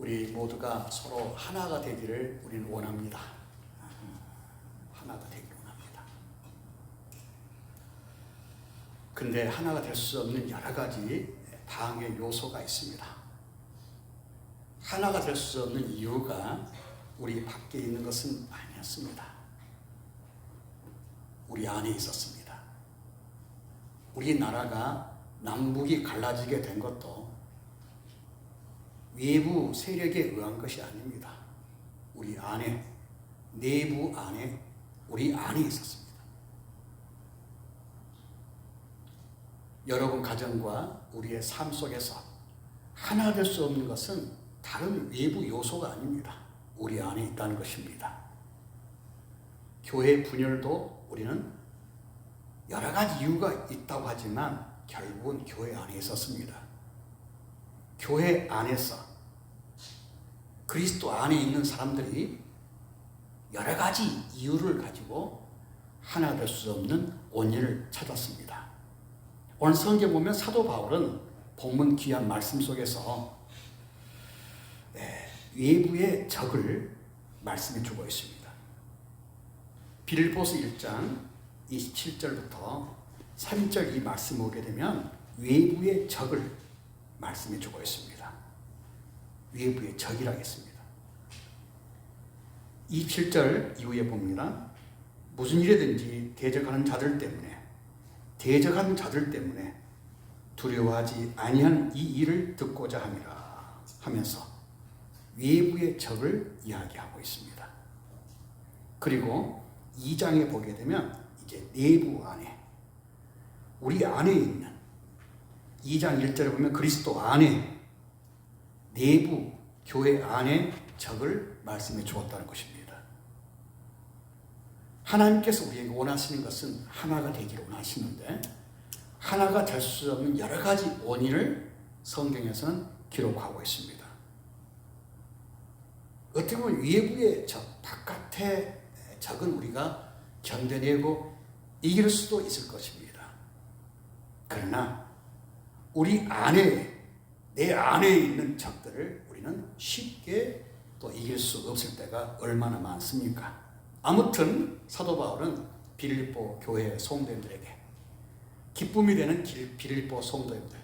우리 모두가 서로 하나가 되기를 우리는 원합니다. 하나가 되기를 원합니다. 근데 하나가 될 수 없는 여러 가지 방해 요소가 있습니다. 하나가 될 수 없는 이유가 우리 밖에 있는 것은 아니었습니다. 우리 안에 있었습니다. 우리나라가 남북이 갈라지게 된 것도 외부 세력에 의한 것이 아닙니다. 우리 안에, 내부 안에, 우리 안에 있었습니다. 여러분 가정과 우리의 삶 속에서 하나 될 수 없는 것은 다른 외부 요소가 아닙니다. 우리 안에 있다는 것입니다. 교회 분열도 우리는 여러 가지 이유가 있다고 하지만 결국은 교회 안에 있었습니다. 교회 안에서 그리스도 안에 있는 사람들이 여러 가지 이유를 가지고 하나 될 수 없는 원인을 찾았습니다. 오늘 성경 보면 사도 바울은 본문 귀한 말씀 속에서 외부의 적을 말씀해 주고 있습니다. 빌립보서 1장 27절부터 3절 이 말씀 보게 되면 외부의 적을 말씀해 주고 있습니다. 외부의 적이라고 했습니다. 27절 이후에 봅니다. 무슨 일이든지 대적하는 자들 때문에 두려워하지 아니한 이 일을 듣고자 함이라 하면서 외부의 적을 이야기하고 있습니다. 그리고 2장에 보게 되면 이제 내부 안에, 우리 안에 있는 2장 1절에 보면 그리스도 안에, 내부 교회 안에 적을 말씀해 주었다는 것입니다. 하나님께서 우리에게 원하시는 것은 하나가 되기를 원하시는데 하나가 될 수 없는 여러 가지 원인을 성경에서는 기록하고 있습니다. 어떻게 보면 외부의 적, 바깥의 적은 우리가 견뎌내고 이길 수도 있을 것입니다. 그러나 우리 안에, 내 안에 있는 적들을 우리는 쉽게 또 이길 수 없을 때가 얼마나 많습니까? 아무튼 사도 바울은 빌립보 교회 성도들에게 기쁨이 되는 빌립보 성도들,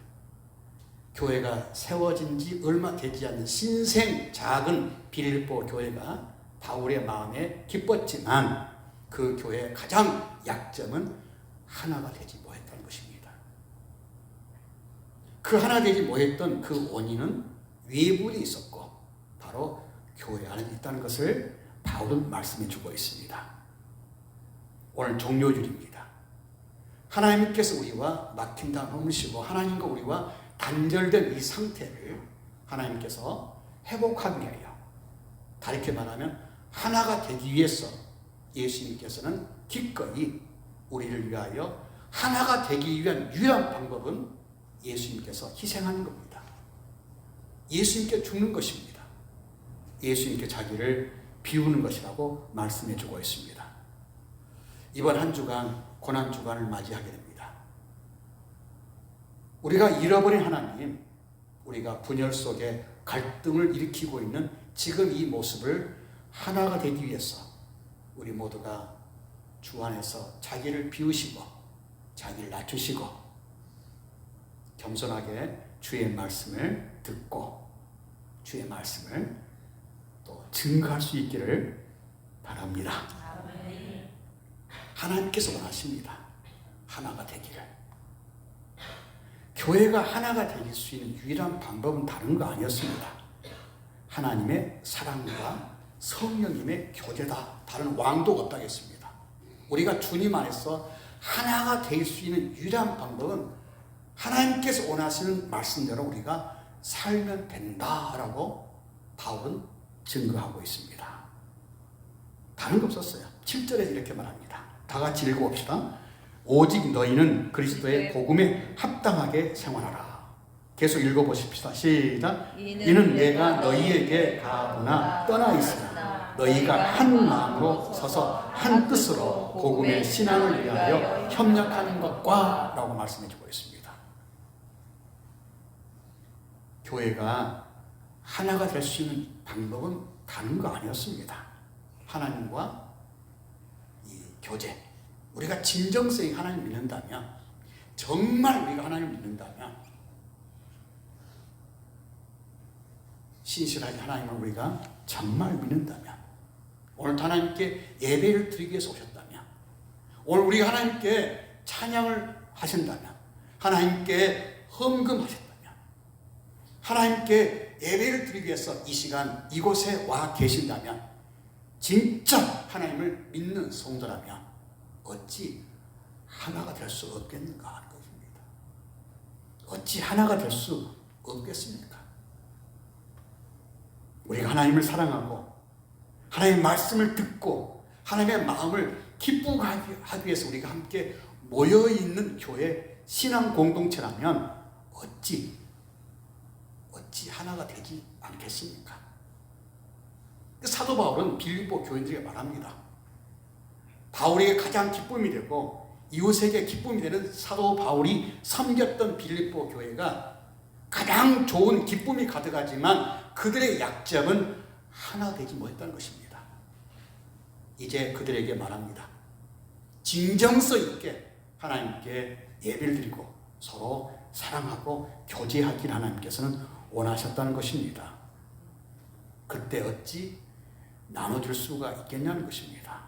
교회가 세워진 지 얼마 되지 않는 신생 작은 빌립보 교회가 바울의 마음에 기뻤지만 그 교회의 가장 약점은 하나가 되지 못했다는 것입니다. 그 하나 되지 못했던 그 원인은 외부에 있었고 바로 교회 안에 있다는 것을 바울은 말씀해 주고 있습니다. 오늘 종료줄입니다. 하나님께서 우리와 막힌 다 허무시고 하나님과 우리와 단절된 이 상태를 하나님께서 회복하기 위하여, 다르게 말하면 하나가 되기 위해서 예수님께서는 기꺼이 우리를 위하여 하나가 되기 위한 유일한 방법은 예수님께서 희생하는 겁니다. 예수님께 죽는 것입니다. 예수님께 자기를 비우는 것이라고 말씀해 주고 있습니다. 이번 한 주간 고난주간을 맞이하게 됩니다. 우리가 잃어버린 하나님, 우리가 분열 속에 갈등을 일으키고 있는 지금 이 모습을 하나가 되기 위해서 우리 모두가 주 안에서 자기를 비우시고 자기를 낮추시고 겸손하게 주의 말씀을 듣고 주의 말씀을 또 증거할 수 있기를 바랍니다. 하나님께서 원하십니다. 하나가 되기를. 교회가 하나가 될 수 있는 유일한 방법은 다른 거 아니었습니다. 하나님의 사랑과 성령님의 교제다. 다른 왕도가 없다고 했습니다. 우리가 주님 안에서 하나가 될 수 있는 유일한 방법은 하나님께서 원하시는 말씀대로 우리가 살면 된다라고 바울은 증거하고 있습니다. 다른 거 없었어요. 7절에 이렇게 말합니다. 다 같이 읽어봅시다. 오직 너희는 그리스도의 복음에 합당하게 생활하라. 계속 읽어보십시다. 시작. 이는 내가 너희에게 가보나 떠나 있으나 너희가 한 마음으로 서서 한 뜻으로 복음의 신앙을 위하여 협력하는 것과 라고 말씀해 주고 있습니다. 교회가 하나가 될 수 있는 방법은 다른 거 아니었습니다. 하나님과 이 교제. 우리가 진정성이 하나님을 믿는다면, 정말 우리가 하나님을 믿는다면, 신실하게 하나님을 우리가 정말 믿는다면, 오늘 하나님께 예배를 드리기 위해서 오셨다면, 오늘 우리가 하나님께 찬양을 하신다면, 하나님께 헌금하셨다면, 하나님께 예배를 드리기 위해서 이 시간 이곳에 와 계신다면, 진짜 하나님을 믿는 성도라면 어찌 하나가 될 수 없겠는가 하는 것입니다. 어찌 하나가 될 수 없겠습니까? 우리가 하나님을 사랑하고 하나님의 말씀을 듣고 하나님의 마음을 기쁘게 하기 위해서 우리가 함께 모여있는 교회 신앙 공동체라면 어찌 하나가 되지 않겠습니까? 사도 바울은 빌립보 교인들에게 말합니다. 바울에게 가장 기쁨이 되고 이웃에게 기쁨이 되는 사도 바울이 섬겼던 빌립보 교회가 가장 좋은 기쁨이 가득하지만 그들의 약점은 하나 되지 못했다는 것입니다. 이제 그들에게 말합니다. 진정성 있게 하나님께 예배를 드리고 서로 사랑하고 교제하기를 하나님께서는 원하셨다는 것입니다. 그때 어찌 나눠줄 수가 있겠냐는 것입니다.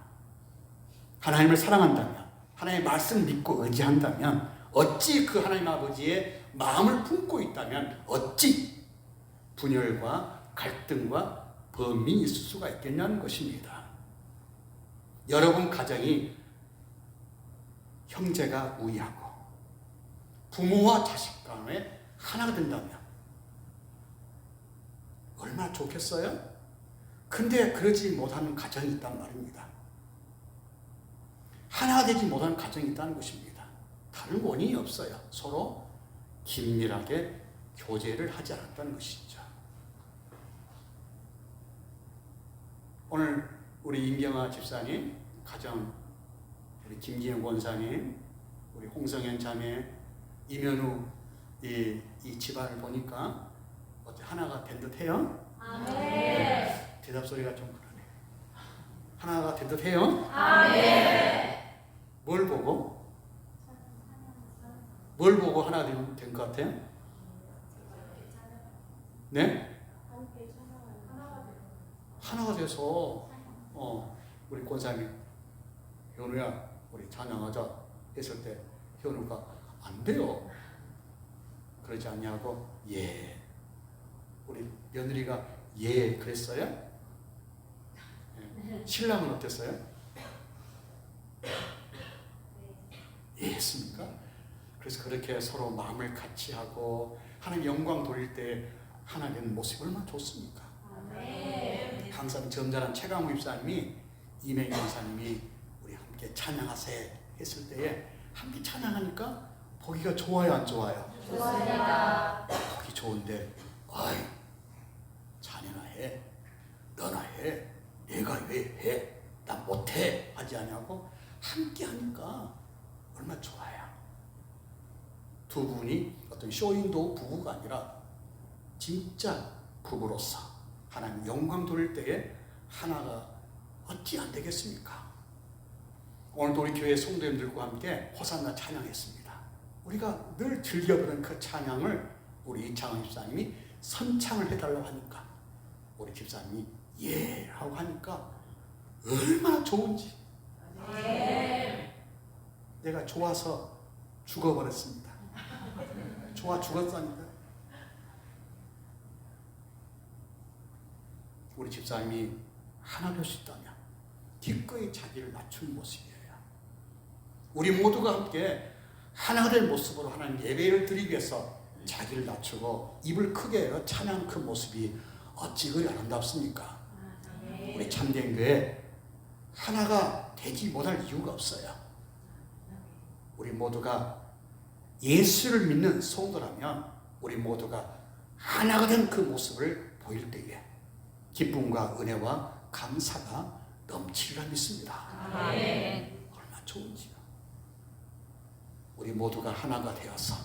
하나님을 사랑한다면, 하나님의 말씀 믿고 의지한다면, 어찌 그 하나님 아버지의 마음을 품고 있다면 어찌 분열과 갈등과 범민이 있을 수가 있겠냐는 것입니다. 여러분 가정이 형제가 우애하고 부모와 자식 간에 하나가 된다면 얼마나 좋겠어요? 근데 그러지 못하는 가정이 있단 말입니다. 하나가 되지 못하는 가정이 있다는 것입니다. 다른 원인이 없어요. 서로 긴밀하게 교제를 하지 않았다는 것이죠. 오늘 우리 임경아 집사님, 가정 우리 김기영 권사님, 우리 홍성현 자매, 이면우 이 집안을 보니까 어때 하나가 된 듯해요? 아멘. 대답 소리가 좀 그러네. 하나가 된 듯해요? 아멘. 뭘 보고? 뭘 보고 하나가 된 것 같아요? 네? 하나가 돼서 우리 권사님이 현우야 우리 찬양하자 했을 때 현우가 안 돼요. 그러지 않냐고 예. 우리 며느리가 예 그랬어요? 네. 신랑은 어땠어요? 예 했습니까? 그래서 그렇게 서로 마음을 같이 하고 하나님 영광 돌릴 때 하나 되는 모습이 얼마나 좋습니까? 네. 항상 점잖은 최강우 입사님이 이명희 목사님이 우리 함께 찬양하세 했을 때에 함께 찬양하니까 보기가 좋아요 안 좋아요? 좋습니다. 보기 좋은데 아이 자네나 해 너나 해 내가 왜 해? 나 못해 하지 않냐고 함께 하니까 얼마나 좋아요. 두 분이 어떤 쇼윈도우 부부가 아니라 진짜 부부로서 하나님 영광 돌릴 때에 하나가 어찌 안 되겠습니까? 오늘도 우리 교회 성도님들과 함께 호산나 찬양했습니다. 우리가 늘 즐겨 부르는 그 찬양을 우리 이창원 집사님이 선창을 해달라고 하니까 우리 집사님이 예 하고 하니까 얼마나 좋은지 내가 좋아서 죽어버렸습니다. 좋아 죽었습니다. 우리 집사님이 하나 될 수 있다면 기꺼이 자기를 낮춘 모습이에요. 우리 모두가 함께 하나 된 모습으로 하나님 예배를 드리기 위해서 자기를 낮추고 입을 크게 열어 찬양 그 모습이 어찌 그리 아름답습니까? 우리 참된 교회 하나가 되지 못할 이유가 없어요. 우리 모두가 예수를 믿는 성도라면 우리 모두가 하나가 된 그 모습을 보일 때에 기쁨과 은혜와 감사가 넘치리라 믿습니다. 아멘. 얼마나 좋은지요. 우리 모두가 하나가 되어서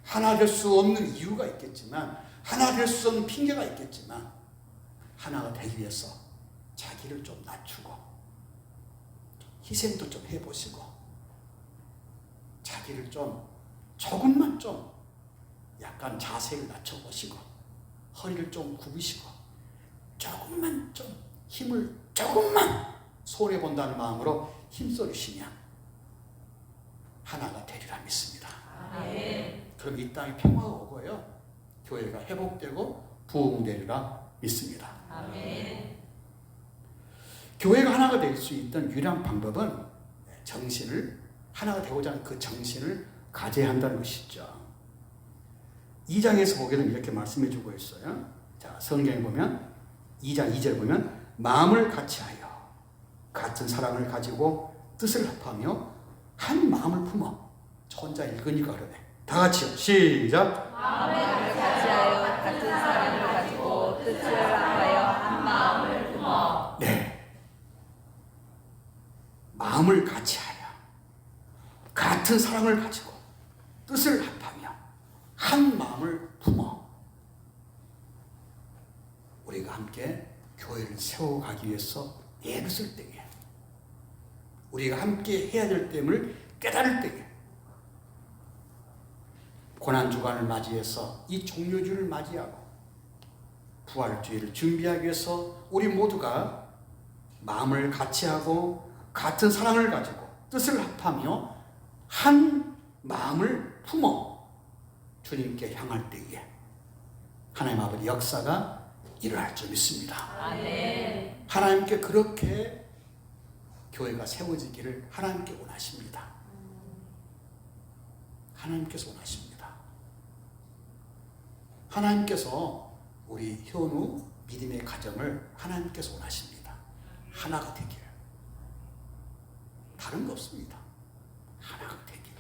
하나 될 수 없는 이유가 있겠지만 하나 될 수 없는 핑계가 있겠지만 하나가 되기 위해서 자기를 좀 낮추고 희생도 좀 해보시고 자기를 좀 조금만 좀 약간 자세를 낮춰보시고 허리를 좀 굽으시고 조금만 좀 힘을 조금만 손해본다는 마음으로 힘써주시면 하나가 되리라 믿습니다. 그럼 이 땅에 평화가 오고요, 교회가 회복되고 부흥되리라 믿습니다. 교회가 하나가 될 수 있던 유일한 방법은 정신을, 하나가 되고자 하는 그 정신을 가져야 한다는 것이죠. 2장에서 보게 되면 이렇게 말씀해 주고 있어요. 자, 성경에 보면 2장 2절 보면 마음을 같이하여 같은 사랑을 가지고 뜻을 합하며 한 마음을 품어. 혼자 읽으니까 그러네. 다 같이요. 시작. 마음을 같이하여 같은 사랑을 가지고 뜻을 합하여 한 마음을 품어. 네. 마음을 같이하여 같은 사랑을 가지고 뜻을 합하며 한 마음을 품어. 우리가 함께 교회를 세워가기 위해서 애를 쓸 때에, 우리가 함께 해야 될 때임을 깨달을 때에, 고난주간을 맞이해서 이 종료주를 맞이하고 부활주의를 준비하기 위해서 우리 모두가 마음을 같이하고 같은 사랑을 가지고 뜻을 합하며 한 마음을 품어 주님께 향할 때에 하나님 아버지 역사가 일어날 줄 믿습니다. 아멘. 하나님께 그렇게 교회가 세워지기를 하나님께 원하십니다. 하나님께서 원하십니다. 하나님께서 우리 현우 믿음의 가정을 하나님께서 원하십니다. 하나가 되길. 다른 거 없습니다. 하나가 되길.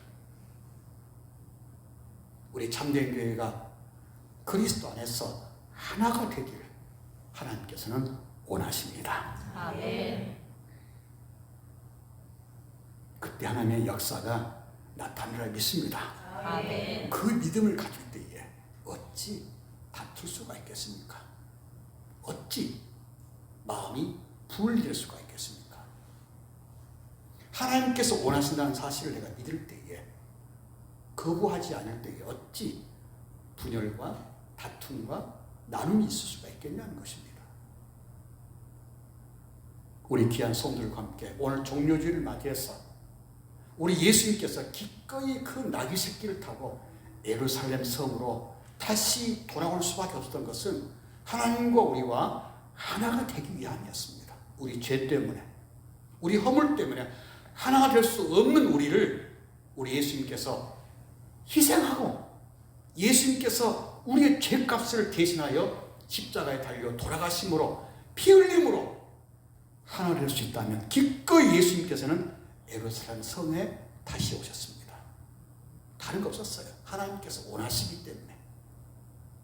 우리 참된 교회가 그리스도 안에서 하나가 되길 하나님께서는 원하십니다. 아멘. 그때 하나님의 역사가 나타나리라 믿습니다. 아멘. 그 믿음을 가질 때에 어찌 다툴 수가 있겠습니까? 어찌 마음이 분리될 수가 있겠습니까? 하나님께서 원하신다는 사실을 내가 믿을 때에, 거부하지 않을 때에 어찌 분열과 다툼과 나눔이 있을 수가 있겠냐는 것입니다. 우리 귀한 성도들과 함께 오늘 종료주의를 맞이해서 우리 예수님께서 기꺼이 그 나귀 새끼를 타고 예루살렘 성으로 다시 돌아올 수밖에 없었던 것은 하나님과 우리와 하나가 되기 위함이었습니다. 우리 죄 때문에, 우리 허물 때문에 하나가 될 수 없는 우리를 우리 예수님께서 희생하고 예수님께서 우리의 죄값을 대신하여 십자가에 달려 돌아가심으로 피 흘림으로 하나 될 수 있다면 기꺼이 예수님께서는 예루살렘 성에 다시 오셨습니다. 다른 거 없었어요. 하나님께서 원하시기 때문에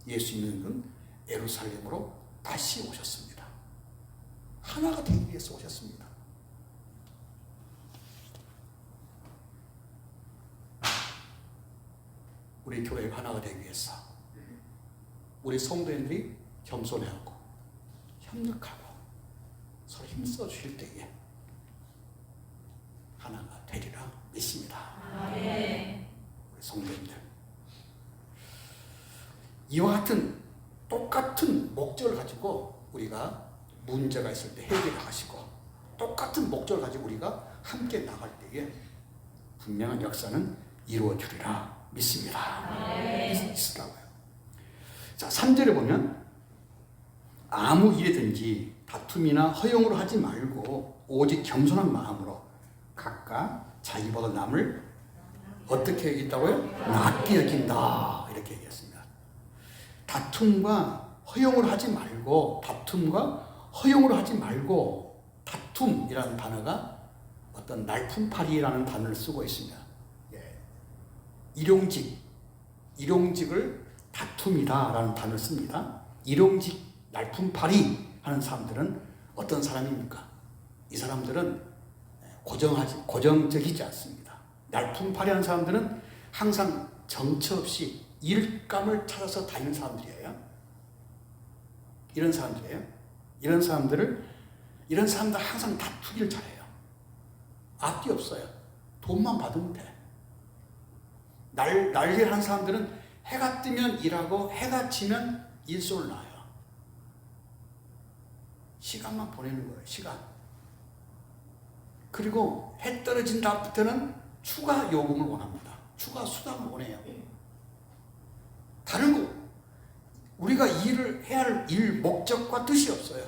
예수님은 예루살렘으로 다시 오셨습니다. 하나가 되기 위해서 오셨습니다. 우리 교회가 하나가 되기 위해서 우리 성도인들이 겸손해하고 협력하고 서로 힘써 주실 때에 하나가 되리라 믿습니다. 아멘. 우리 성도님들, 이와 같은 똑같은 목적을 가지고 우리가 문제가 있을 때 해결을 하시고 똑같은 목적을 가지고 우리가 함께 나갈 때에 분명한 역사는 이루어지리라 믿습니다. 있을까요? 자, 3절에 보면 아무 일이든지 다툼이나 허용으로 하지 말고 오직 겸손한 마음으로 각각 자기보다 남을 어떻게 여긴다고요? 낮게 여긴다, 이렇게 얘기했습니다. 다툼과 허용으로 하지 말고, 다툼과 허용으로 하지 말고, 다툼이라는 단어가 어떤 날품팔이라는 단어를 쓰고 있습니다. 일용직을 다툼이다라는 단어를 씁니다. 일용직, 날품팔이 하는 사람들은 어떤 사람입니까? 이 사람들은 고정적이지 않습니다. 날품팔이 하는 사람들은 항상 정처 없이 일감을 찾아서 다니는 사람들이에요. 이런 사람들이에요. 이런 사람들 항상 다투기를 잘해요. 앞뒤 없어요. 돈만 받으면 돼. 난리를 한 사람들은 해가 뜨면 일하고 해가 지면 일손을 놔요. 시간만 보내는 거예요. 시간. 그리고 해 떨어진 다음부터는 추가 요금을 원합니다. 추가 수당을 원해요. 다른 거 우리가 일을 해야 할 일 목적과 뜻이 없어요.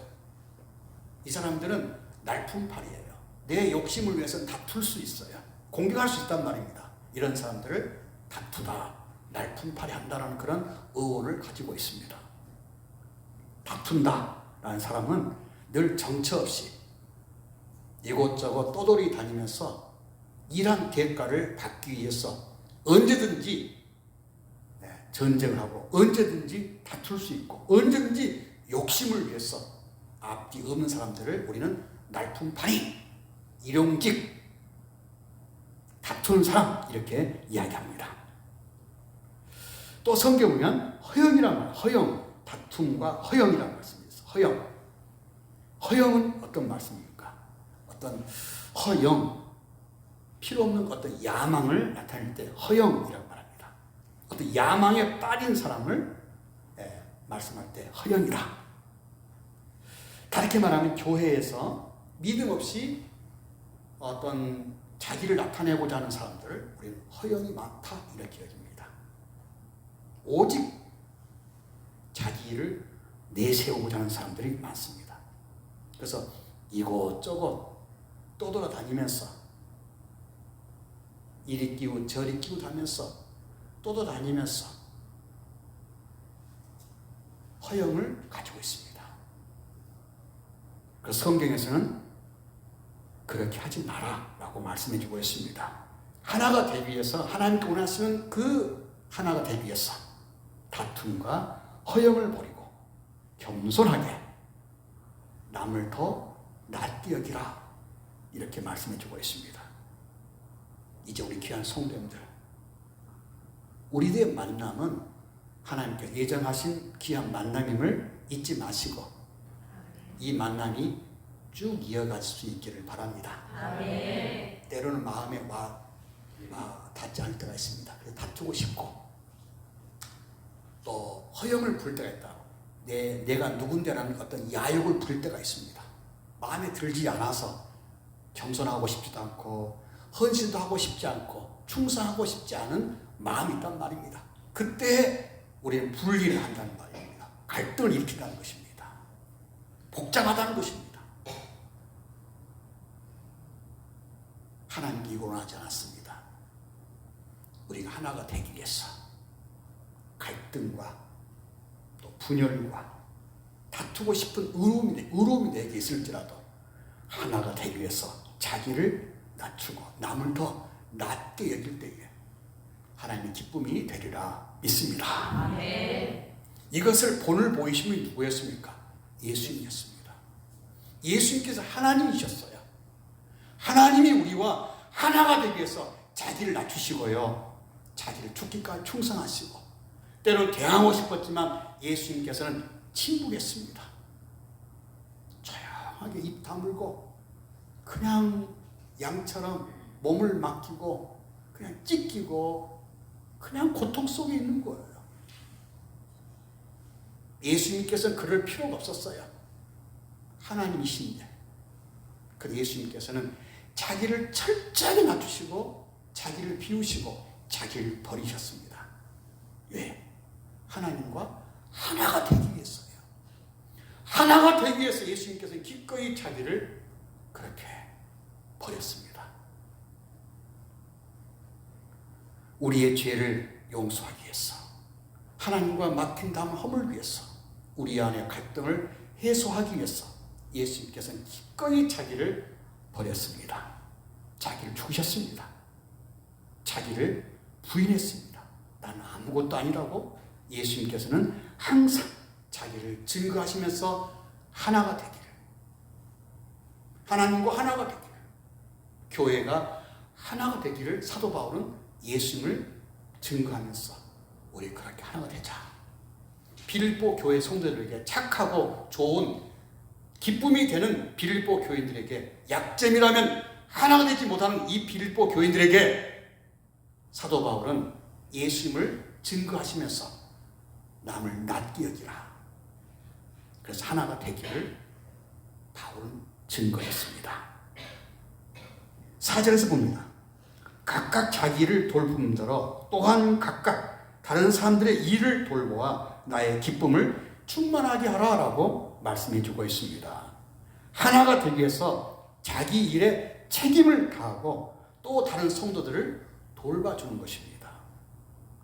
이 사람들은 날품팔이에요. 내 욕심을 위해서는 다툴 수 있어요. 공격할 수 있단 말입니다. 이런 사람들을 다투다, 날품팔이 한다는 그런 의원을 가지고 있습니다. 다툰다라는 사람은 늘 정처 없이 이곳저곳 떠돌이 다니면서 일한 대가를 받기 위해서 언제든지 전쟁을 하고 언제든지 다툴 수 있고 언제든지 욕심을 위해서 앞뒤 없는 사람들을 우리는 날품팔이, 일용직, 다투는 사람 이렇게 이야기합니다. 또 성경 보면 허영이란 말, 허영, 다툼과 허영이란 말씀이 있어요. 허영. 허영은 어떤 말씀입니까? 어떤 허영, 필요 없는 어떤 야망을 나타낼 때 허영이라고 말합니다. 어떤 야망에 빠진 사람을 말씀할 때 허영이라. 다르게 말하면 교회에서 믿음 없이 어떤 자기를 나타내고자 하는 사람들, 우리는 허영이 많다 이렇게 여깁니다. 오직 자기를 내세우고자 하는 사람들이 많습니다. 그래서 이곳저곳 떠돌아다니면서 이리 끼고 저리 끼고 다니면서 떠돌아다니면서 허영을 가지고 있습니다. 그래서 성경에서는 그렇게 하지 마라 라고 말씀해 주고 있습니다. 하나가 되기 위해서 하나님께 원하시는 그 하나가 되기 위해서 다툼과 허영을 버리고 겸손하게 남을 더 낮게 여기라 이렇게 말씀해 주고 있습니다. 이제 우리 귀한 성도님들, 우리들의 만남은 하나님께 예정하신 귀한 만남임을 잊지 마시고 이 만남이 쭉 이어갈 수 있기를 바랍니다. 아멘. 때로는 마음에 닿지 않을 때가 있습니다. 그래서 다투고 싶고 또 허영을 부릴 때가 있다. 내가 누군데라는 어떤 야욕을 부릴 때가 있습니다. 마음에 들지 않아서 겸손하고 싶지도 않고 헌신도 하고 싶지 않고 충성하고 싶지 않은 마음이 있단 말입니다. 그때 우리는 분리를 한다는 말입니다. 갈등을 일으킨다는 것입니다. 복잡하다는 것입니다. 하나님께 이걸 원하지 않았습니다. 우리가 하나가 되기 위해서 갈등과 또 분열과 다투고 싶은 의로움이 내게 있을지라도 하나가 되기 위해서 자기를 낮추고 남을 더 낮게 여길 때에 하나님의 기쁨이 되리라 믿습니다. 아멘. 이것을 본을 보이신 분이 누구였습니까? 예수님이었습니다. 예수님께서 하나님이셨어요. 하나님이 우리와 하나가 되기 위해서 자기를 낮추시고요. 자기를 죽기까지 충성하시고 때로 대항하고 싶었지만 예수님께서는 침묵했습니다. 조용하게 입 다물고 그냥 양처럼 몸을 맡기고 그냥 찢기고 그냥 고통 속에 있는 거예요. 예수님께서는 그럴 필요가 없었어요. 하나님이신데. 그 예수님께서는 자기를 철저하게 낮추시고 자기를 비우시고 자기를 버리셨습니다. 왜? 하나님과 하나가 되기 위해서요. 하나가 되기 위해서 예수님께서는 기꺼이 자기를 그렇게 버렸습니다. 우리의 죄를 용서하기 위해서 하나님과 막힌 담을 허물기 위해서 우리 안의 갈등을 해소하기 위해서 예수님께서는 기꺼이 자기를 버렸습니다. 자기를 죽으셨습니다. 자기를 부인했습니다. 나는 아무것도 아니라고 예수님께서는 항상 자기를 증거하시면서 하나가 되기를, 하나님과 하나가 되기를, 교회가 하나가 되기를 사도 바울은 예수님을 증거하면서 우리 그렇게 하나가 되자. 빌립보 교회 성도들에게 착하고 좋은 기쁨이 되는 빌립보 교인들에게 약점이라면 하나가 되지 못하는 이 빌립보 교인들에게 사도 바울은 예수님을 증거하시면서 남을 낮게 여기라. 그래서 하나가 되기를 바울은 증거했습니다. 4절에서 봅니다. 각각 자기를 돌봄대로 또한 각각 다른 사람들의 일을 돌보아 나의 기쁨을 충만하게 하라라고 말씀해 주고 있습니다. 하나가 되기 위해서 자기 일에 책임을 다하고 또 다른 성도들을 돌봐주는 것입니다.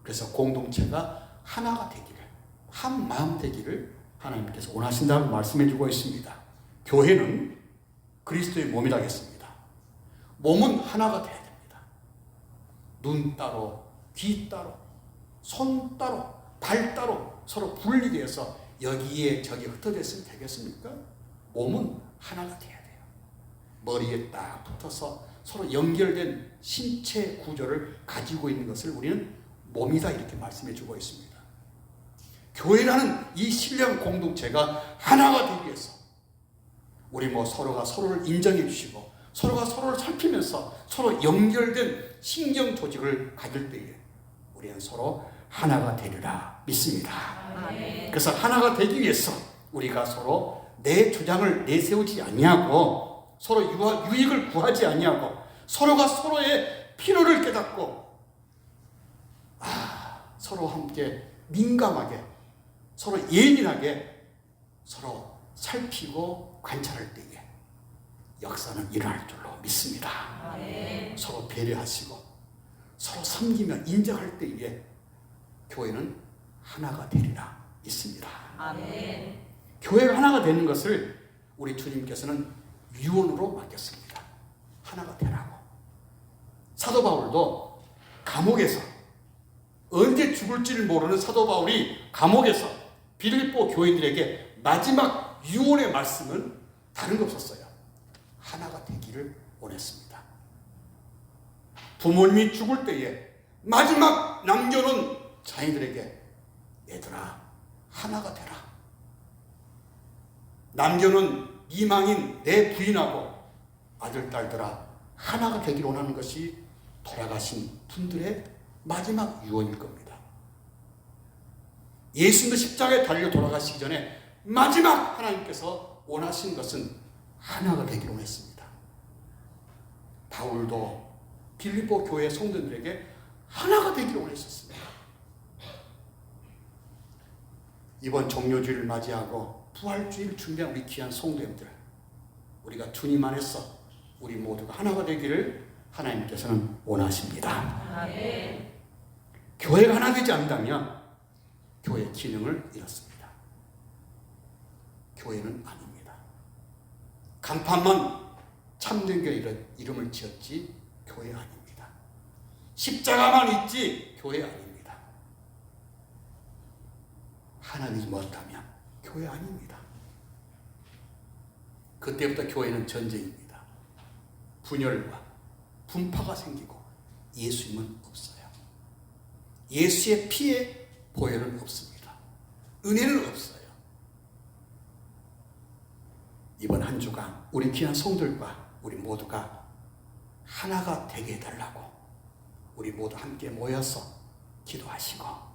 그래서 공동체가 하나가 되기를, 한 마음 되기를 하나님께서 원하신다고 말씀해 주고 있습니다. 교회는 그리스도의 몸이라 했습니다. 몸은 하나가 돼야 됩니다. 눈 따로, 귀 따로, 손 따로, 발 따로 서로 분리되어 해서 여기에 저기 흩어졌으면 되겠습니까? 몸은 하나가 돼야 돼요. 머리에 딱 붙어서 서로 연결된 신체 구조를 가지고 있는 것을 우리는 몸이다 이렇게 말씀해 주고 있습니다. 교회라는 이 신령 공동체가 하나가 되기 위해서 우리 서로가 서로를 인정해 주시고 서로가 서로를 살피면서 서로 연결된 신경 조직을 가질 때에 우리는 서로 하나가 되리라 믿습니다. 아멘. 그래서 하나가 되기 위해서 우리가 서로 내 주장을 내세우지 아니하고 서로 유익을 구하지 아니하고 서로가 서로의 필요를 깨닫고 서로 함께 민감하게 서로 예민하게 서로 살피고 관찰할 때에 역사는 일어날 줄로 믿습니다. 아멘. 서로 배려하시고 서로 섬기며 인정할 때에 교회는 하나가 되리라 믿습니다. 아멘. 교회가 하나가 되는 것을 우리 주님께서는 유언으로 맡겼습니다. 하나가 되라고. 사도 바울도 감옥에서 언제 죽을지를 모르는 사도 바울이 감옥에서 빌립보 교인들에게 마지막 유언의 말씀은 다른 거 없었어요. 하나가 되기를 원했습니다. 부모님이 죽을 때에 마지막 남겨놓은 자녀들에게 얘들아 하나가 되라. 남겨놓은 이망인 내 부인하고 아들 딸들아 하나가 되기를 원하는 것이 돌아가신 분들의 마지막 유언일 겁니다. 예수님도 십자가에 달려 돌아가시기 전에 마지막 하나님께서 원하신 것은 하나가 되기를 원했습니다. 바울도 빌립보 교회 성도들에게 하나가 되기를 원했었습니다. 이번 종료주의를 맞이하고 부활주의를 준비한 우리 귀한 성도님들, 우리가 주님 안에서 우리 모두가 하나가 되기를 하나님께서는 원하십니다. 아멘. 교회가 하나 되지 않는다면 교회의 기능을 잃었습니다. 교회는 아닙니다. 간판만 참된 교회 이름을 지었지 교회 아닙니다. 십자가만 있지 교회 아닙니다. 하나님이 멀다면 교회 아닙니다. 그때부터 교회는 전쟁입니다. 분열과 분파가 생기고 예수님은 없어요. 예수의 피에 보혈은 없습니다. 은혜는 없어요. 이번 한 주간 우리 귀한 성들과 우리 모두가 하나가 되게 해달라고 우리 모두 함께 모여서 기도하시고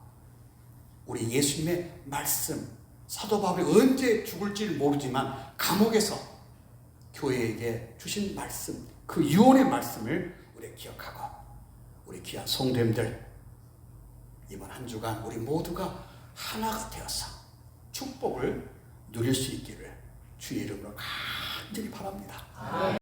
우리 예수님의 말씀, 사도 바울이 언제 죽을지를 모르지만 감옥에서 교회에게 주신 말씀, 그 유언의 말씀을 우리 기억하고 우리 귀한 성도님들 이번 한 주간 우리 모두가 하나가 되어서 축복을 누릴 수 있기를 주의 이름으로 간절히 바랍니다.